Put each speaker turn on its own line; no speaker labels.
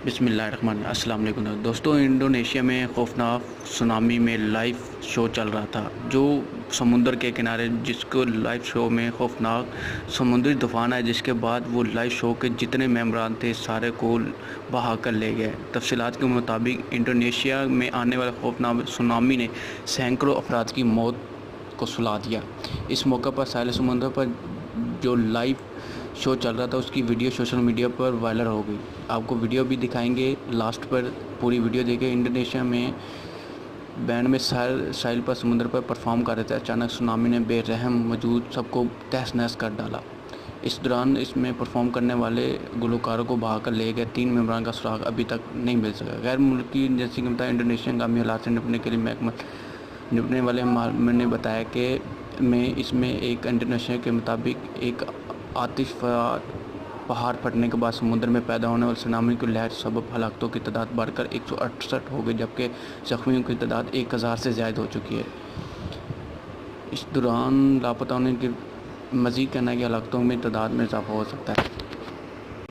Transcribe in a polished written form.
بسم اللہ الرحمن الرحیم۔ السلام علیکم دوستوں، انڈونیشیا میں خوفناک سونامی میں لائیو شو چل رہا تھا جو سمندر کے کنارے، جس کو لائیو شو میں خوفناک سمندری طوفان آئے، جس کے بعد وہ لائیو شو کے جتنے ممبران تھے سارے کو بہا کر لے گئے۔ تفصیلات کے مطابق انڈونیشیا میں آنے والے خوفناک سونامی نے سینکڑوں افراد کی موت کو سلا دیا۔ اس موقع پر ساحل سمندر پر جو لائیو شو چل رہا تھا اس کی ویڈیو سوشل میڈیا پر وائرل ہو گئی۔ آپ کو ویڈیو بھی دکھائیں گے، لاسٹ پر پوری ویڈیو دیکھیں۔ انڈونیشیا میں بینڈ میں ساحل پر سمندر پر پرفارم کر رہے تھے، اچانک سونامی نے بے رحم موجود سب کو تہس نہس کر ڈالا۔ اس دوران اس میں پرفارم کرنے والے گلوکاروں کو بہا کر لے گئے۔ 3 ممبران کا سراغ ابھی تک نہیں مل سکا۔ غیر ملکی ایجنسی کے مطابق انڈونیشیا ہنگامی حالات سے نپٹنے کے لیے محکمہ نپٹنے والے نے بتایا کہ اس میں ایک انڈونیشیا کے مطابق ایک آتش فشاں پہاڑ پھٹنے کے بعد سمندر میں پیدا ہونے والی سونامی کی لہر سبب ہلاکتوں کی تعداد بڑھ کر 168 ہو گئی، جبکہ زخمیوں کی تعداد 1000 سے زائد ہو چکی ہے۔ اس دوران لاپتہ ہونے کی مزید کہنا ہے کہ ہلاکتوں میں تعداد میں اضافہ ہو سکتا ہے۔